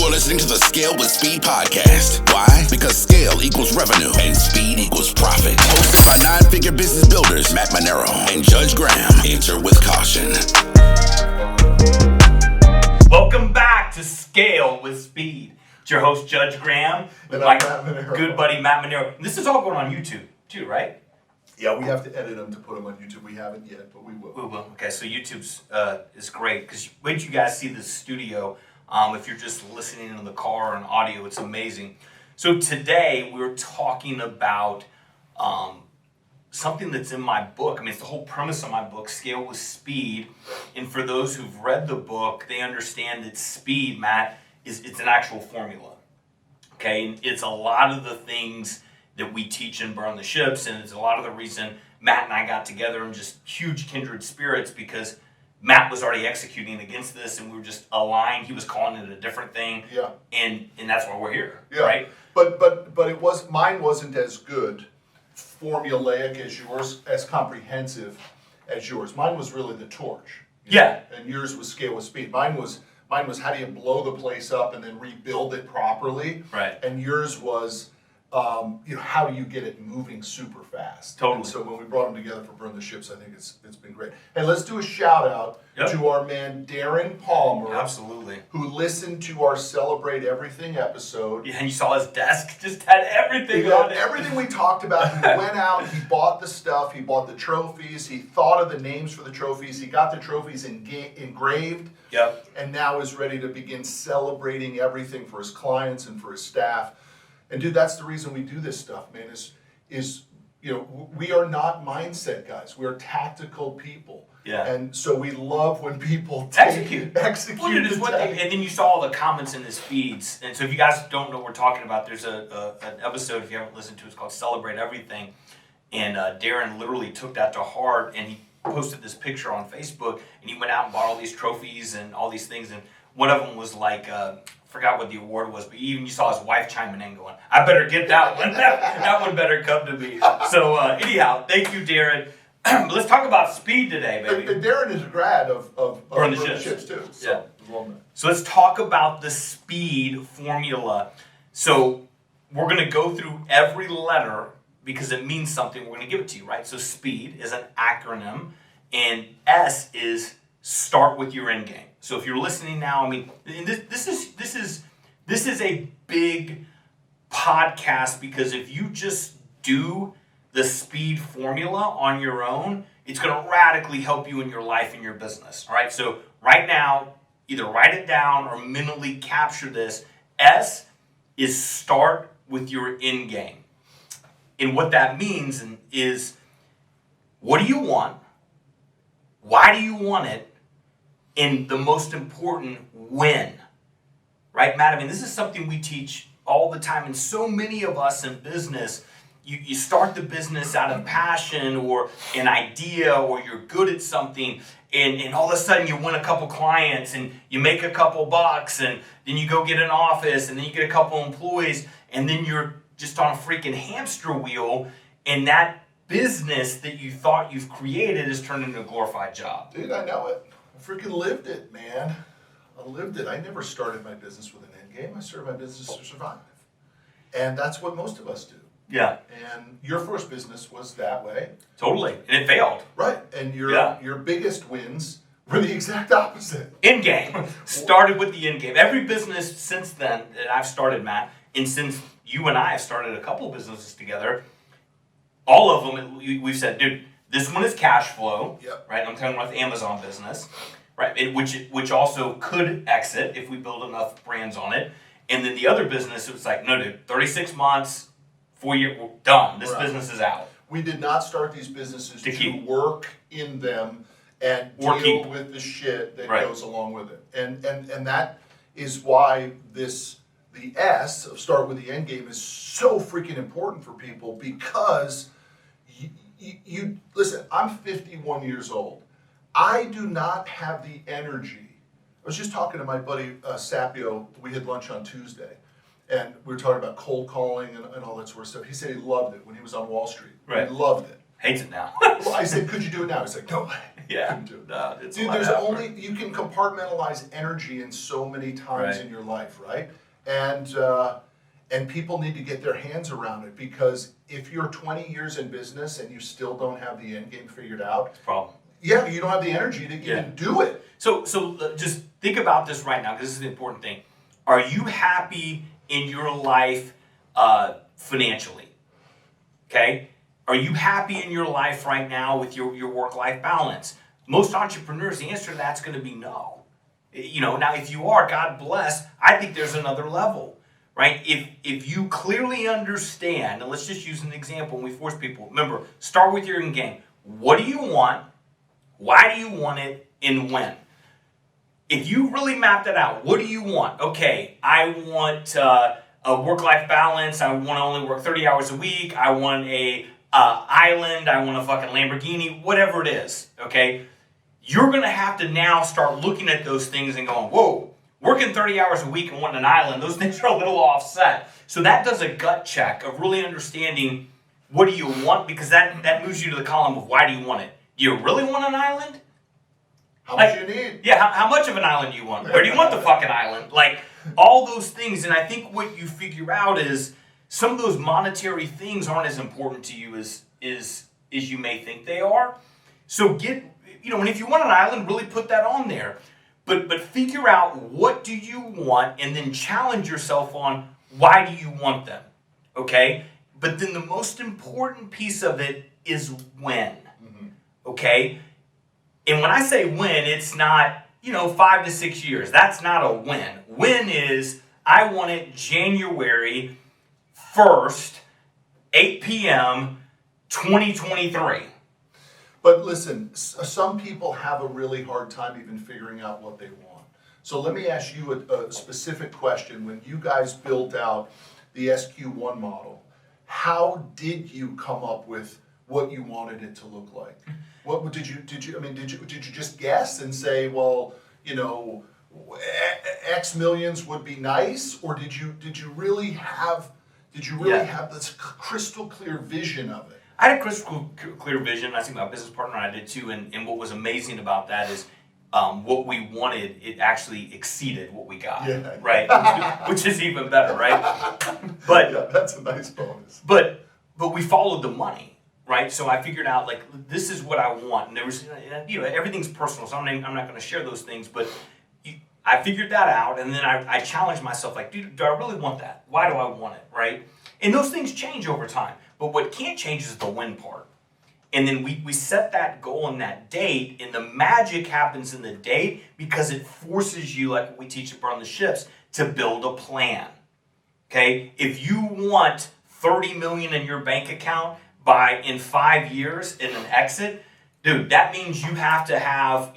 are listening to the Scale with Speed podcast. Why? Because scale equals revenue and speed equals profit. Hosted by nine-figure business builders Matt Monero and Judge Graham. Enter with caution. Welcome back to Scale with Speed. It's your host, Judge Graham, with my good buddy Matt Monero. This is all going on YouTube too, right? Yeah, we have to edit them to put them on YouTube. We haven't yet, but we will. We will. Okay, so YouTube's is great because wait till you guys see the studio. If you're just listening in the car on audio, it's amazing. So today we're talking about something that's in my book. I mean, it's the whole premise of my book, Scale with Speed. And for those who've read the book, they understand that speed, Matt, it's an actual formula. Okay, and it's a lot of the things that we teach in Burn the Ships, and it's a lot of the reason Matt and I got together and just huge kindred spirits because Matt was already executing against this, and we were just aligned. He was calling it a different thing, and that's why we're here, right? But mine wasn't as good, formulaic as yours, as comprehensive as yours. Mine was really the torch, and yours was Scale with Speed. Mine was how do you blow the place up and then rebuild it properly, right? And yours was how do you get it moving super fast? Totally. And so when we brought them together for Burn the Ships, I think it's been great. Hey, let's do a shout out to our man Darren Palmer. Absolutely. Who listened to our Celebrate Everything episode. Yeah, and you saw his desk just had everything on it. Everything we talked about. He went out, he bought the stuff, he bought the trophies, he thought of the names for the trophies, he got the trophies engraved. Yep. And now is ready to begin celebrating everything for his clients and for his staff. And dude, that's the reason we do this stuff, man, is we are not mindset guys. We're tactical people. Yeah. And so we love when people execute. Well, and then you saw all the comments in his feeds. And so if you guys don't know what we're talking about, there's an episode, if you haven't listened to it, it's called Celebrate Everything. And Darren literally took that to heart, and he posted this picture on Facebook, and he went out and bought all these trophies and all these things. And one of them was like, forgot what the award was, but even you saw his wife chiming in going, I better get that one. That one better come to me. So anyhow, thank you, Darren. Let's talk about speed today, baby. And Darren is a grad of Burn the Ships too. So let's talk about the speed formula. So we're going to go through every letter because it means something. We're going to give it to you, right? So speed is an acronym, and S is start with your end game. So if you're listening now, I mean, this is a big podcast because if you just do the speed formula on your own, it's going to radically help you in your life and your business. All right. So right now, either write it down or mentally capture this. S is start with your end game, and what that means is what do you want? Why do you want it? And the most important, when, right, Matt? I mean, this is something we teach all the time, and so many of us in business, you start the business out of passion or an idea, or you're good at something, and all of a sudden you win a couple clients, and you make a couple bucks, and then you go get an office, and then you get a couple employees, and then you're just on a freaking hamster wheel, and that business that you thought you've created is turned into a glorified job. Dude, I know it. Freaking lived it, man. I lived it. I never started my business with an end game. I started my business to survive. And that's what most of us do. Yeah. And your first business was that way. Totally. And it failed. Right. And your biggest wins were the exact opposite. End game. Started with the end game. Every business since then that I've started, Matt, and since you and I have started a couple of businesses together, all of them, we've said, dude, this one is cash flow, right? I'm talking about the Amazon business, right? Which also could exit if we build enough brands on it. And then the other business, it was like, no, dude, 36 months, 4 years, we're done. This business is out. We did not start these businesses to work in them and deal with the shit that goes along with it. And that is why the S of start with the end game is so freaking important for people because you listen, I'm 51 years old. I do not have the energy. I was just talking to my buddy Sapio. We had lunch on Tuesday, and we were talking about cold calling and all that sort of stuff. He said he loved it when he was on Wall Street. Right. He loved it. Hates it now. Well, I said, could you do it now? He's like, no way. Yeah. No, it's dude, there's only, you can compartmentalize energy in so many times in your life, right? And people need to get their hands around it, because if you're 20 years in business and you still don't have the end game figured out, problem. Yeah, you don't have the energy to even do it. So just think about this right now, because this is the important thing. Are you happy in your life financially? Okay? Are you happy in your life right now with your work-life balance? Most entrepreneurs, the answer to that's going to be no. Now if you are, God bless, I think there's another level, right? If you clearly understand, and let's just use an example when we force people, remember, start with your end game. What do you want? Why do you want it? And when? If you really map that out, what do you want? Okay, I want a work-life balance. I want to only work 30 hours a week. I want a island. I want a fucking Lamborghini, whatever it is, okay? You're going to have to now start looking at those things and going, whoa, working 30 hours a week and wanting an island, those things are a little offset. So that does a gut check of really understanding what do you want, because that moves you to the column of why do you want it. Do you really want an island? How much you need? Yeah, how much of an island do you want? Where do you want the fucking island? Like, all those things. And I think what you figure out is some of those monetary things aren't as important to you as you may think they are. So and if you want an island, really put that on there. But figure out what do you want, and then challenge yourself on why do you want them, okay? But then the most important piece of it is when, okay? And when I say when, it's not, 5 to 6 years. That's not a win. Win is, I want it January 1st, 8 p.m., 2023. But listen, some people have a really hard time even figuring out what they want. So let me ask you a specific question. When you guys built out the SQ1 model, how did you come up with what you wanted it to look like? What did you just guess and say, well, X millions would be nice, or did you really have this crystal clear vision of it? I had a crystal clear vision. I think my business partner and I did too. And what was amazing about that is what we wanted, it actually exceeded what we got, right? Which is even better, right? But that's a nice bonus. But we followed the money, right? So I figured out, like, this is what I want. And there was, everything's personal, so I'm not going to share those things. But I figured that out, and then I challenged myself, like, dude, do I really want that? Why do I want it, right? And those things change over time. But what can't change is the win part. And then we set that goal and that date, and the magic happens in the date because it forces you, like what we teach at Burn the Ships, to build a plan. Okay? If you want $30 million in your bank account in 5 years in an exit, dude, that means you have to have,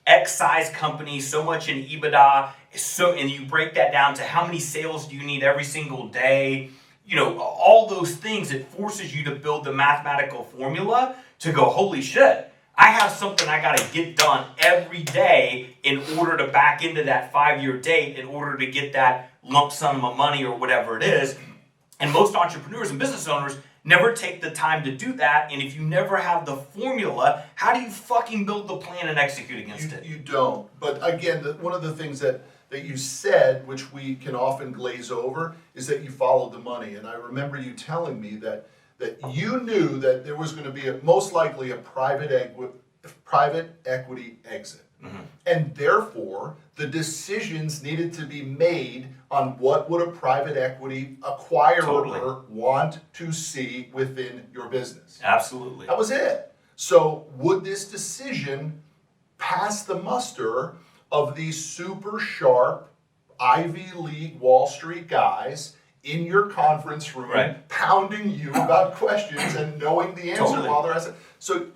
X size company, so much in EBITDA, and you break that down to how many sales do you need every single day. All those things, it forces you to build the mathematical formula to go, holy shit, I have something I got to get done every day in order to back into that 5-year date, in order to get that lump sum of money or whatever it is. And most entrepreneurs and business owners never take the time to do that. And if you never have the formula, how do you fucking build the plan and execute against it? You don't. But again, one of the things that you said, which we can often glaze over, is that you followed the money. And I remember you telling me that you knew that there was going to be most likely a private equity exit. Mm-hmm. And therefore, the decisions needed to be made on what would a private equity acquirer want to see within your business. Absolutely. That was it. So would this decision pass the muster of these super sharp Ivy League Wall Street guys in your conference room, pounding you about questions and knowing the answer while they're asking? So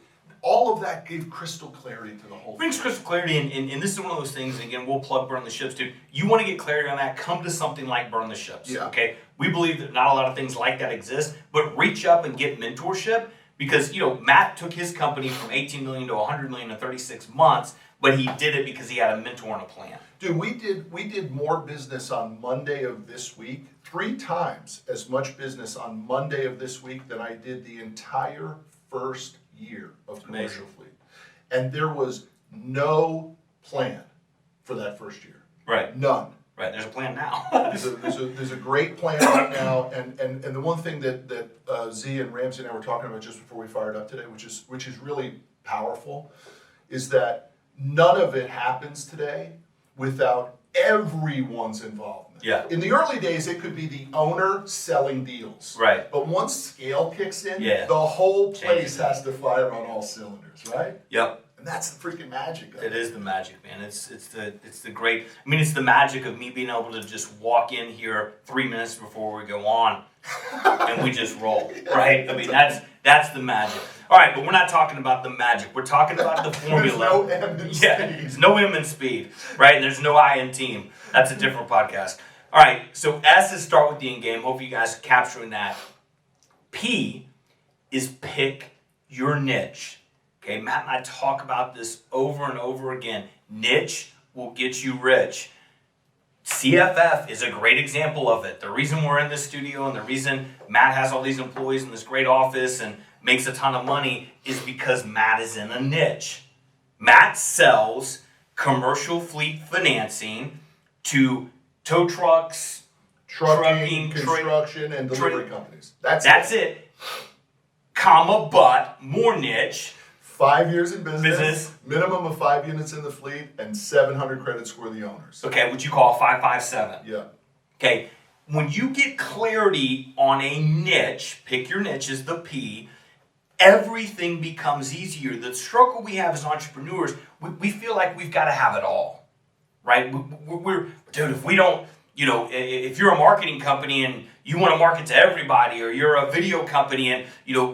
all of that gave crystal clarity to the whole thing. Brings crystal clarity, and this is one of those things, and again, we'll plug Burn the Ships, dude. You want to get clarity on that, come to something like Burn the Ships, okay? We believe that not a lot of things like that exist, but reach up and get mentorship, because, Matt took his company from 18 million to 100 million in 36 months, but he did it because he had a mentor and a plan. Dude, we did more business on Monday of this week, 3 times as much business on Monday of this week than I did the entire first year of commercial fleet. And there was no plan for that first year. Right. None. Right. There's a plan now. there's a great plan right now, and the one thing that Z and Ramsey and I were talking about just before we fired up today, which is really powerful, is that none of it happens today without everyone's involvement. Yeah. In the early days, it could be the owner selling deals. Right. But once scale kicks in, yeah. the whole place has to fire on all cylinders, right? Yep. And that's the freaking magic of it. It is the magic, man. It's the great. I mean, it's the magic of me being able to just walk in here 3 minutes before we go on, and we just roll, right? I mean, that's the magic. All right, but we're not talking about the magic. We're talking about the formula. There's no M in speed. There's no M in speed, right? And there's no I in team. That's a different podcast. All right, so S is start with the end game. Hope you guys are capturing that. P is pick your niche. Okay, Matt and I talk about this over and over again. Niche will get you rich. CFF is a great example of it. The reason we're in this studio and the reason Matt has all these employees in this great office and makes a ton of money is because Matt is in a niche. Matt sells commercial fleet financing to tow trucks, trucking, construction, and delivery companies. That's it. Comma, but more niche. 5 years in business, minimum of 5 units in the fleet, and 700 credit score the owners. Okay, what you call a 557. Yeah. Okay, when you get clarity on a niche, pick your niche is the P, everything becomes easier. The struggle we have as entrepreneurs, we feel like we've got to have it all, right? Dude, if we don't, if you're a marketing company and you want to market to everybody, or you're a video company and,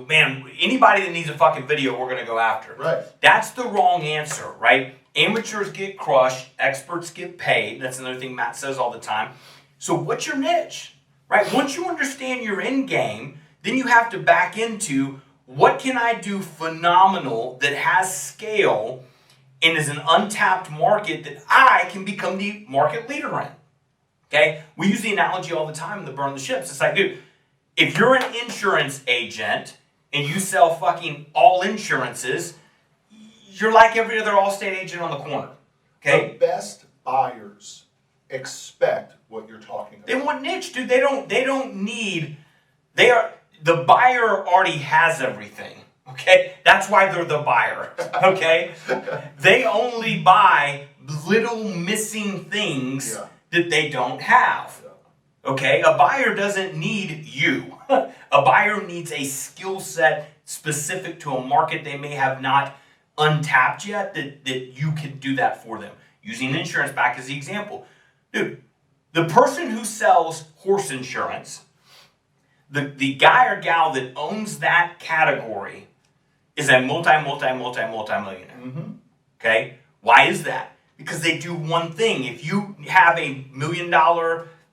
man, anybody that needs a fucking video, we're going to go after. Right. That's the wrong answer, right? Amateurs get crushed, experts get paid. That's another thing Matt says all the time. So what's your niche, right? Once you understand your end game, then you have to back into what can I do phenomenal that has scale and is an untapped market that I can become the market leader in. Okay, we use the analogy all the time in the Burn the Ships. It's like, dude, if you're an insurance agent and you sell fucking all insurances, you're like every other Allstate agent on the corner. Okay, the best buyers expect what you're talking about. They want niche, dude. They don't need. The buyer already has everything. Okay, that's why they're the buyer. Okay, they only buy little missing things. Yeah. That they don't have. Okay? A buyer doesn't need you. A buyer needs a skill set specific to a market they may have not untapped yet that you can do that for them. Using insurance back as the example. Dude, the person who sells horse insurance, the guy or gal that owns that category is a multi-millionaire. Mm-hmm. Okay? Why is that? Because they do one thing. If you have $1 million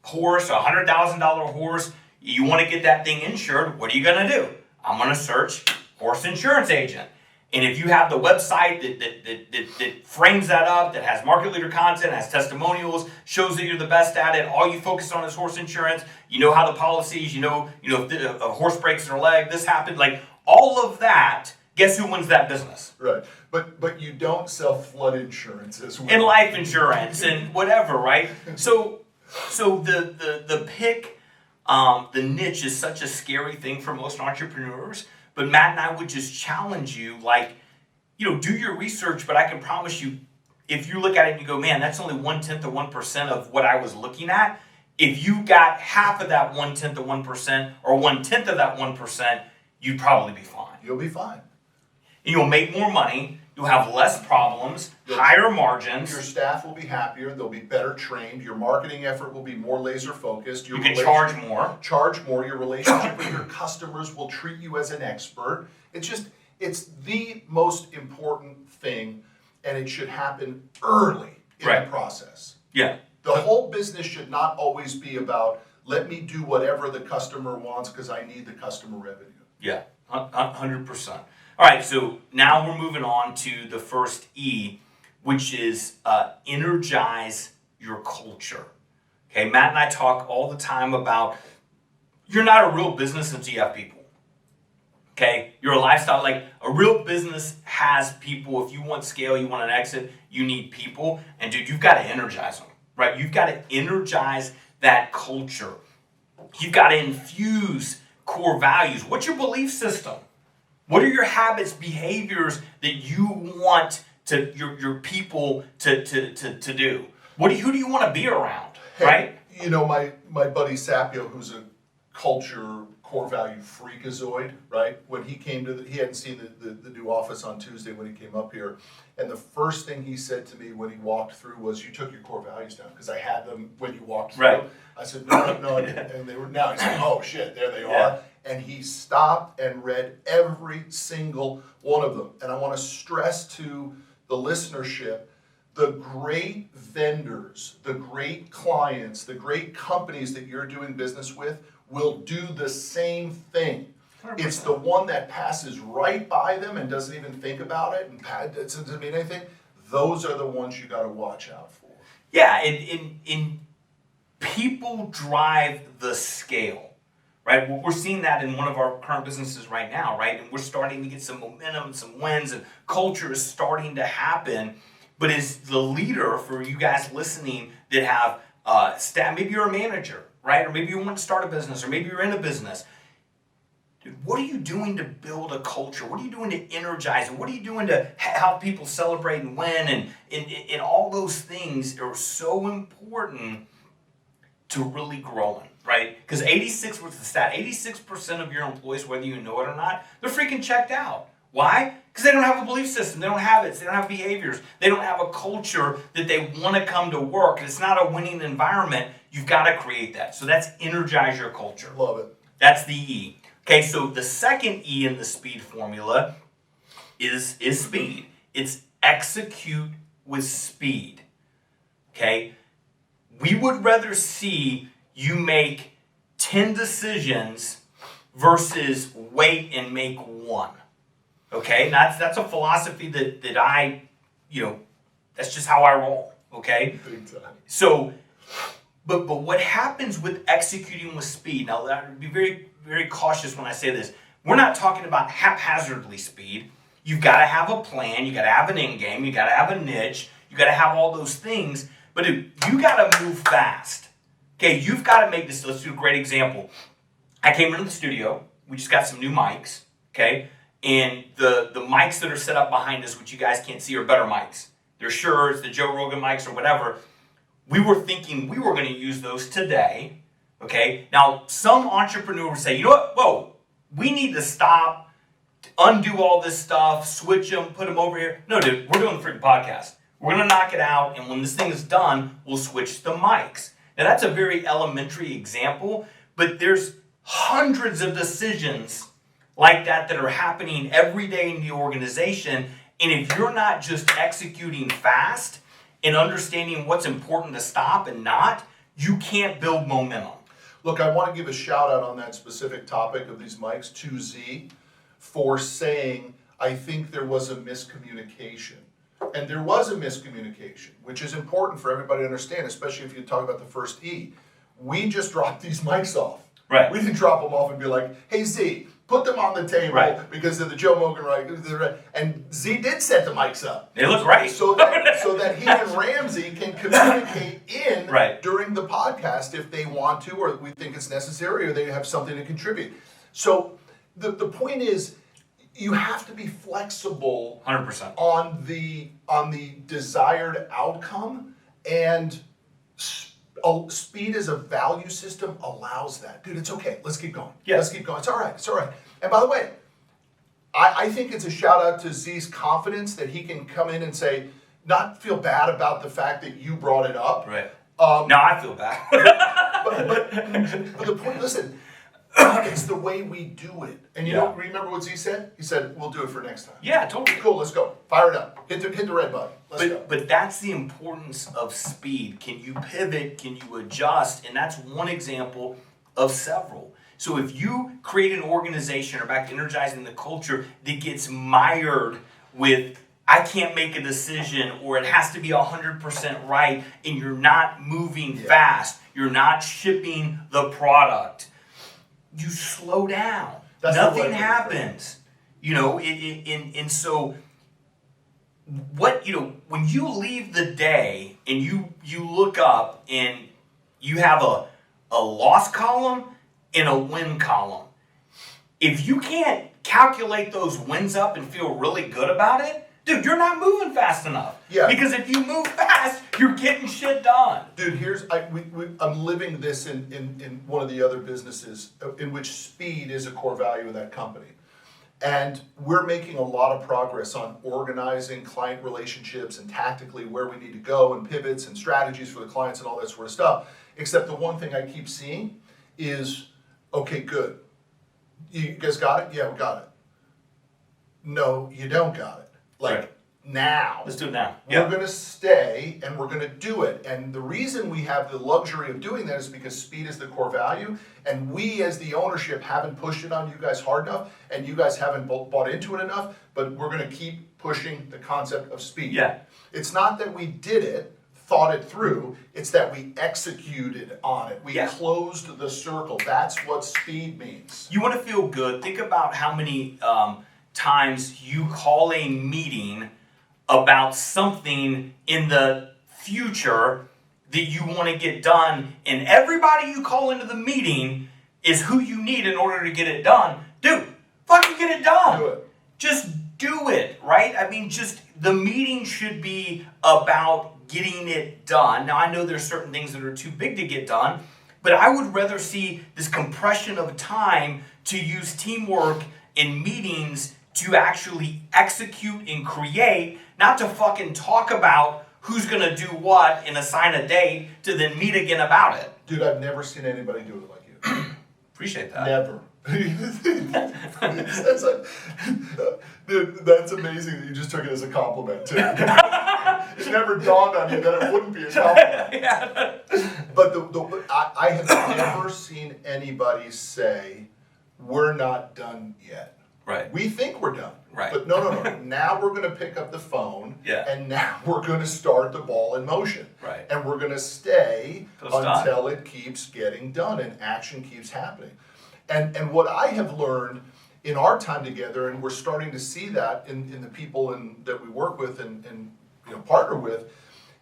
horse, a $100,000 horse, you want to get that thing insured, what are you going to do? I'm going to search horse insurance agent. And if you have the website that frames that up, that has market leader content, has testimonials, shows that you're the best at it, all you focus on is horse insurance, you know how the policies, if a horse breaks their leg, this happened, like all of that, guess who wins that business? Right. But you don't sell flood insurance as well. And life insurance and whatever, right? So the pick, the niche is such a scary thing for most entrepreneurs. But Matt and I would just challenge you, do your research, but I can promise you, if you look at it and you go, man, that's only 1/10 of 1% of what I was looking at. If you got half of that 1/10 of 1% or 1/10 of that 1%, you'd probably be fine. You'll be fine. You'll make more money. You'll have less problems, higher margins. Your staff will be happier. They'll be better trained. Your marketing effort will be more laser focused. You can charge more. Charge more. Your relationship with your customers will treat you as an expert. It's the most important thing, and it should happen early in the process. Yeah. The whole business should not always be about, let me do whatever the customer wants because I need the customer revenue. Yeah, 100%. All right, so now we're moving on to the first E, which is energize your culture. Okay, Matt and I talk all the time about you're not a real business until you have people. Okay, you're a lifestyle, like a real business has people. If you want scale, you want an exit, you need people. And dude, you've got to energize them, right? You've got to energize that culture. You've got to infuse core values. What's your belief system? What are your habits, behaviors that you want to your people to do? Who do you want to be around, right? You know, my buddy Sapio, who's a culture core value freakazoid, right? When he came to he hadn't seen the new office on Tuesday when he came up here. And the first thing he said to me when he walked through was, you took your core values down, because I had them when you walked through. Right. I said, no, I didn't. And they were, now he's like, oh shit, there they are. And he stopped and read every single one of them. And I want to stress to the listenership, the great vendors, the great clients, the great companies that you're doing business with will do the same thing. 100%. It's the one that passes right by them and doesn't even think about it and doesn't mean anything. Those are the ones you got to watch out for. Yeah, in people drive the scale, right? We're seeing that in one of our current businesses right now, right? And we're starting to get some momentum, some wins, and culture is starting to happen. But as the leader, for you guys listening that have staff, maybe you're a manager, right? Or maybe you want to start a business, or maybe you're in a business. Dude, what are you doing to build a culture? What are you doing to energize it? What are you doing to help people celebrate and win? And all those things are so important to really growing, right? Because 86 was the stat. 86% of your employees, whether you know it or not, they're freaking checked out. Why? Because they don't have a belief system. They don't have it. They don't have behaviors. They don't have a culture that they want to come to work. And it's not a winning environment. You've got to create that. So that's energize your culture. Love it. That's the E. Okay, so the second E in the speed formula is speed. It's execute with speed. Okay? We would rather see you make 10 decisions versus wait and make one. Okay, that's a philosophy that I, that's just how I roll. Okay, big time. So, but what happens with executing with speed? Now, be very, very cautious when I say this. We're not talking about haphazardly speed. You've got to have a plan. You got to have an end game. You got to have a niche. You got to have all those things. But dude, you got to move fast. Okay, you've got to make this. Let's do a great example. I came into the studio. We just got some new mics. Okay. And the mics that are set up behind us, which you guys can't see, are better mics. They're sure it's the Joe Rogan mics or whatever. We were thinking we were going to use those today. Okay. Now, some entrepreneur would say, you know what? Whoa, we need to stop, undo all this stuff, switch them, put them over here. No, dude, we're doing the freaking podcast. We're going to knock it out. And when this thing is done, we'll switch the mics. Now, that's a very elementary example, but there's hundreds of decisions like that are happening every day in the organization. And if you're not just executing fast and understanding what's important to stop and not, you can't build momentum. Look, I want to give a shout out on that specific topic of these mics to Z for saying, I think there was a miscommunication. And there was a miscommunication, which is important for everybody to understand, especially if you talk about the first E. We just dropped these mics off. Right. We didn't drop them off and be like, hey, Z, put them on the table because of the Joe Rogan, right? And Z did set the mics up. They look great. So that he and Ramsey can communicate during the podcast if they want to, or we think it's necessary, or they have something to contribute. So the point is, you have to be flexible 100% on the desired outcome, and speed as a value system allows that. Dude, it's okay. Let's keep going. Yeah. Let's keep going. It's all right. It's all right. And by the way, I think it's a shout out to Z's confidence that he can come in and say, not feel bad about the fact that you brought it up. Right. No, I feel bad. but the point, listen, it's the way we do it. And you don't remember what Z said? He said, we'll do it for next time. Yeah, totally. Cool, let's go. Fire it up. Hit the red button. Let's go. But that's the importance of speed. Can you pivot? Can you adjust? And that's one example of several. So if you create an organization, or back to energizing the culture, that gets mired with, I can't make a decision, or it has to be 100% right, and you're not moving fast, you're not shipping the product, you slow down. Nothing happens. And so what, when you leave the day and you look up and you have a loss column and a win column, if you can't calculate those wins up and feel really good about it, dude, you're not moving fast enough. Yeah. Because if you move fast, you're getting shit done. Dude, I'm living this in one of the other businesses in which speed is a core value of that company. And we're making a lot of progress on organizing client relationships and tactically where we need to go and pivots and strategies for the clients and all that sort of stuff. Except the one thing I keep seeing is, okay, good. You guys got it? Yeah, we got it. No, you don't got it. Right. Now. Let's do it now. We're going to stay and we're going to do it. And the reason we have the luxury of doing that is because speed is the core value. And we as the ownership haven't pushed it on you guys hard enough and you guys haven't bought into it enough, but we're going to keep pushing the concept of speed. Yeah. It's not that we did it, thought it through, it's that we executed on it. We closed the circle. That's what speed means. You want to feel good. Think about how many times you call a meeting about something in the future that you want to get done, and everybody you call into the meeting is who you need in order to get it done. Dude, fucking get it done. Do it. Just do it, right? I mean, just the meeting should be about getting it done. Now, I know there's certain things that are too big to get done, but I would rather see this compression of time to use teamwork in meetings to actually execute and create, not to fucking talk about who's gonna do what and assign a date to then meet again about it. Dude, I've never seen anybody do it like you. Appreciate that. Never. That's like, dude, that's amazing that you just took it as a compliment too. It never dawned on you that it wouldn't be a compliment. Yeah. But I have never seen anybody say, we're not done yet. Right. We think we're done. Right. But no. Now we're going to pick up the phone. Yeah. And now we're going to start the ball in motion. Right. And we're going to stay Until until it keeps getting done and action keeps happening. And what I have learned in our time together, and we're starting to see that in the people that we work with and partner with,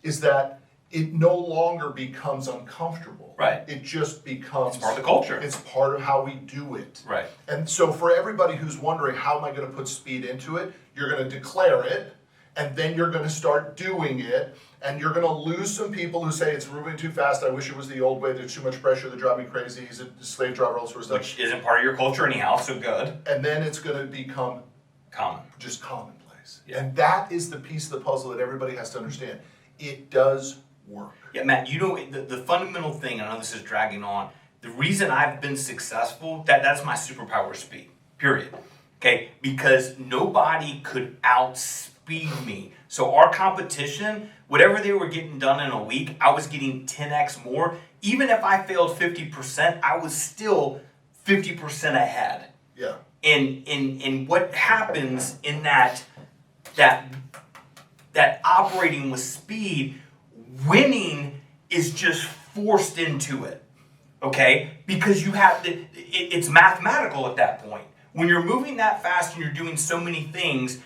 is that it no longer becomes uncomfortable. Right. It just becomes... It's part of the culture. It's part of how we do it. Right. And so for everybody who's wondering, how am I going to put speed into it? You're going to declare it, and then you're going to start doing it, and you're going to lose some people who say, it's moving too fast, I wish it was the old way, there's too much pressure, they drive me crazy, he's a slave driver, all sorts of stuff. Which isn't part of your culture anyhow, so good. And then it's going to become... common. Just commonplace. Yeah. And that is the piece of the puzzle that everybody has to understand. It does work. Yeah, Matt, the fundamental thing, I know this is dragging on, the reason I've been successful, that's my superpower, speed, period. Okay, because nobody could outspeed me. So our competition, whatever they were getting done in a week, I was getting 10x more. Even if I failed 50%, I was still 50% ahead. Yeah. And what happens in that operating with speed, winning is just forced into it, okay? Because you have it's mathematical at that point. When you're moving that fast and you're doing so many things,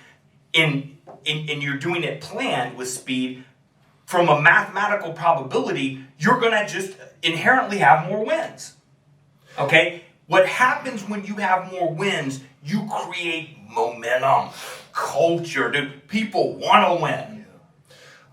and you're doing it planned with speed, from a mathematical probability, you're gonna just inherently have more wins, okay? What happens when you have more wins, you create momentum, culture, dude. People want to win.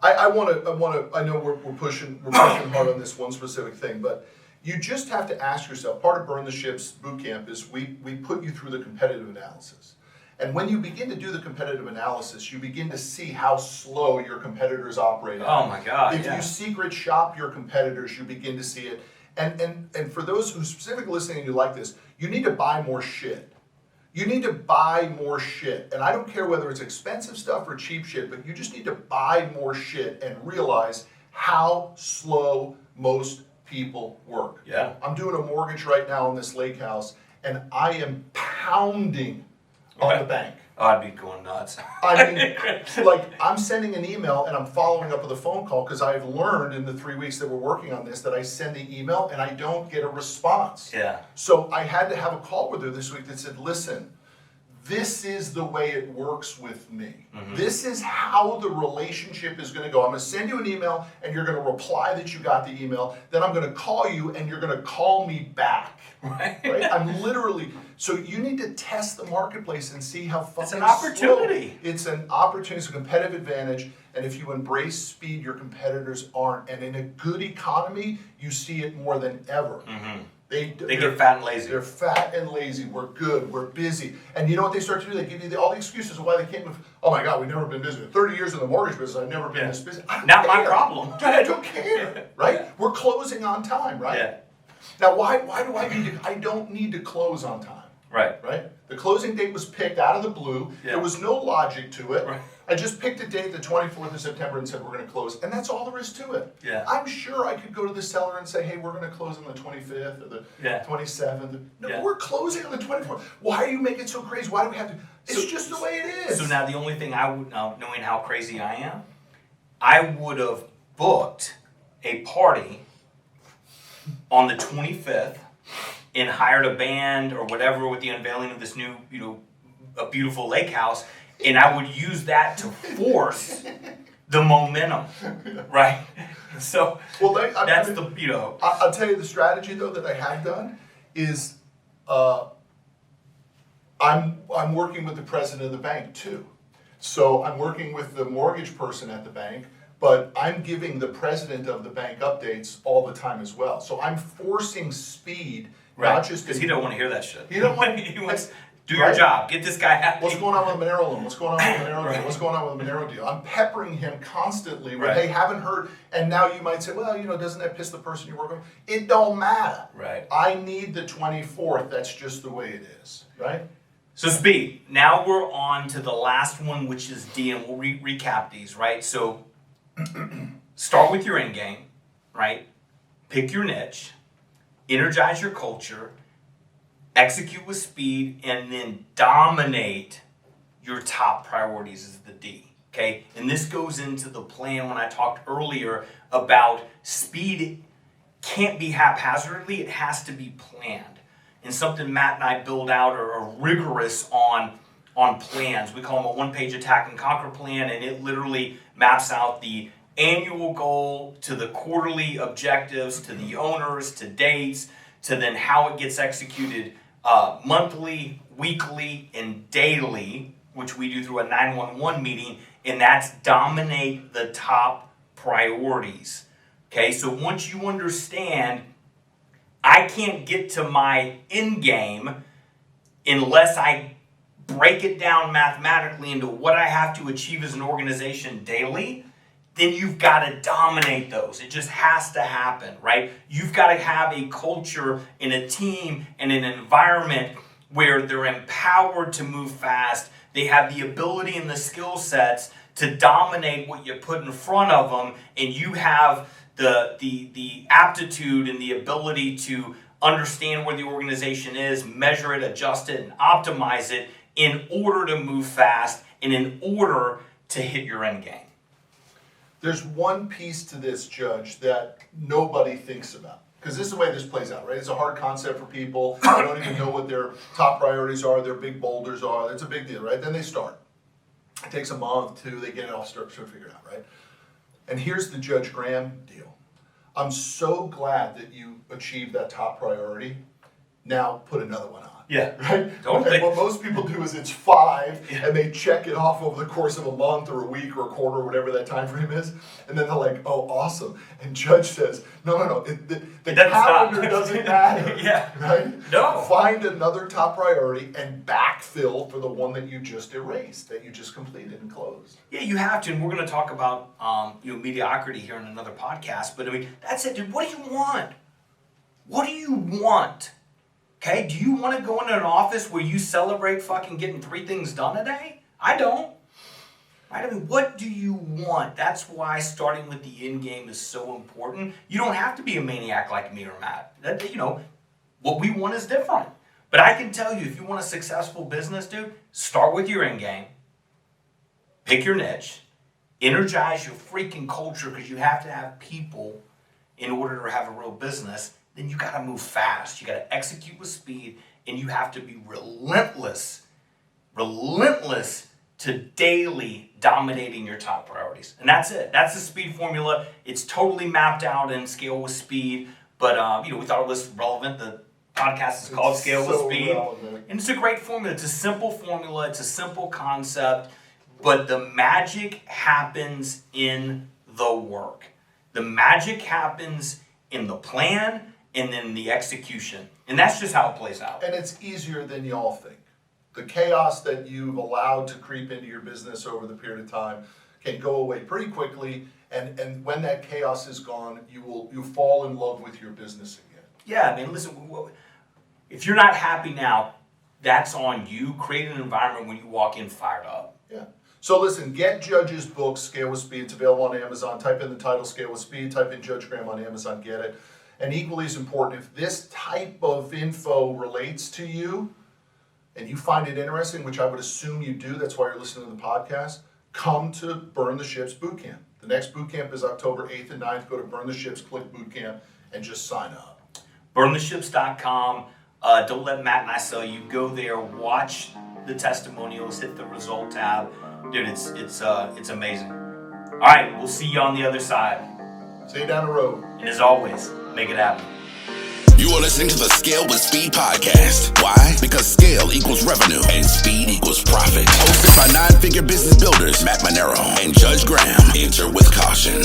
I know we're pushing hard on this one specific thing, but you just have to ask yourself, part of Burn the Ships bootcamp is we put you through the competitive analysis. And when you begin to do the competitive analysis, you begin to see how slow your competitors operate. Oh my God. If you secret shop your competitors, you begin to see it. And for those who specifically listening and you like this, you need to buy more shit. You need to buy more shit. And I don't care whether it's expensive stuff or cheap shit, but you just need to buy more shit and realize how slow most people work. Yeah. I'm doing a mortgage right now on this lake house, and I am pounding on the bank. Oh, I'd be going nuts. I mean, like, I'm sending an email and I'm following up with a phone call because I've learned in the 3 weeks that we're working on this that I send the email and I don't get a response. Yeah. So I had to have a call with her this week that said, listen, this is the way it works with me. This is how the relationship is going to go. I'm going to send you an email and you're going to reply that you got the email. Then I'm going to call you and you're going to call me back. Right? I'm literally, so you need to test the marketplace and see how fucking It's an opportunity. It's an opportunity, it's a competitive advantage. And if you embrace speed, your competitors aren't. And in a good economy, you see it more than ever. They get fat and lazy. They're fat and lazy. We're good. We're busy. And you know what they start to do? They give you all the excuses of why they can't move. Oh my God, we've never been busy. 30 years in the mortgage business, I've never been this busy. Not my problem. I don't care, right? We're closing on time, right? Yeah. Now, why do I need to? I don't need to close on time. Right. The closing date was picked out of the blue. Yeah. There was no logic to it. Right. I just picked a date, the 24th of September, and said we're going to close. And that's all there is to it. Yeah. I'm sure I could go to the seller and say, hey, we're going to close on the 25th or the 27th. No, we're closing on the 24th. Why are you making it so crazy? Why do we have to? It's just the way it is. So now the only thing I would, knowing how crazy I am, I would have booked a party on the 25th and hired a band or whatever with the unveiling of this new, a beautiful lake house, and I would use that to force the momentum, right? So I'll tell you the strategy though that I have done is I'm working with the president of the bank too. So I'm working with the mortgage person at the bank, but I'm giving the president of the bank updates all the time as well. So I'm forcing speed, not just because he don't want to hear that shit. He don't want. He wants do your job. Get this guy happy. What's going on with Monero loan? What's going on with the Monero deal? What's going on with the Monero deal? I'm peppering him constantly with, hey, haven't heard. And now you might say, well, doesn't that piss the person you're working with? It don't matter. Right. I need the 24th. That's just the way it is. Right. So speed. Now we're on to the last one, which is D, and we'll recap these, right? So start with your end game, right? Pick your niche, energize your culture, execute with speed, and then dominate your top priorities is the D, okay? And this goes into the plan when I talked earlier about speed can't be haphazardly, it has to be planned. And something Matt and I build out are rigorous on plans. We call them a one-page attack and conquer plan, and it literally maps out the annual goal to the quarterly objectives, to the owners, to dates, to then how it gets executed monthly, weekly, and daily, which we do through a 911 meeting, and that's dominate the top priorities. Okay, so once you understand, I can't get to my end game unless I break it down mathematically into what I have to achieve as an organization daily, then you've got to dominate those. It just has to happen, right? You've got to have a culture and a team and an environment where they're empowered to move fast. They have the ability and the skill sets to dominate what you put in front of them, and you have the aptitude and the ability to understand where the organization is, measure it, adjust it, and optimize it in order to move fast and in order to hit your end game. There's one piece to this, Judge, that nobody thinks about. Because this is the way this plays out, right? It's a hard concept for people. They don't even know what their top priorities are, their big boulders are. It's a big deal, right? Then they start. It takes a month, two, they get it all start to figure it out, right? And here's the Judge Graham deal. I'm so glad that you achieved that top priority. Now put another one on. Yeah. Right? Totally. And what most people do is it's 5 and they check it off over the course of a month or a week or a quarter or whatever that time frame is. And then they're like, oh, awesome. And Judge says, no. The calendar doesn't matter. Yeah. Right? No. Find another top priority and backfill for the one that you just erased, that you just completed and closed. Yeah, you have to. And we're going to talk about mediocrity here in another podcast. But I mean, that's it, dude. What do you want? What do you want? Okay, do you want to go into an office where you celebrate fucking getting 3 things done a day? I don't. Right? I mean, what do you want? That's why starting with the end game is so important. You don't have to be a maniac like me or Matt. What we want is different. But I can tell you, if you want a successful business, dude, start with your end game. Pick your niche. Energize your freaking culture, because you have to have people in order to have a real business. Then you got to move fast. You got to execute with speed, and you have to be relentless relentless to daily dominating your top priorities. And that's it. That's the speed formula. It's totally mapped out in Scale with Speed. But, we thought it was relevant. The podcast is called Scale with Speed. Relevant. And it's a great formula. It's a simple formula. It's a simple concept. But the magic happens in the work. The magic happens in the plan and then the execution. And that's just how it plays out. And it's easier than y'all think. The chaos that you've allowed to creep into your business over the period of time can go away pretty quickly. And when that chaos is gone, you fall in love with your business again. Yeah, I mean, listen, if you're not happy now, that's on you. Create an environment when you walk in fired up. Yeah. So listen, get Judge's book, Scale with Speed. It's available on Amazon. Type in the title, Scale with Speed. Type in Judge Graham on Amazon. Get it. And equally as important, if this type of info relates to you and you find it interesting, which I would assume you do, that's why you're listening to the podcast, come to Burn the Ships Bootcamp. The next bootcamp is October 8th and 9th. Go to Burn the Ships, click Bootcamp, and just sign up. BurnTheShips.com. Don't let Matt and I sell you. Go there, watch the testimonials, hit the result tab. Dude, it's amazing. All right, we'll see you on the other side. See you down the road. And as always, make it happen. You are listening to the Scale with Speed podcast. Why? Because scale equals revenue and speed equals profit. Hosted by 9-figure business builders Matt Monero and Judge Graham. Enter with caution.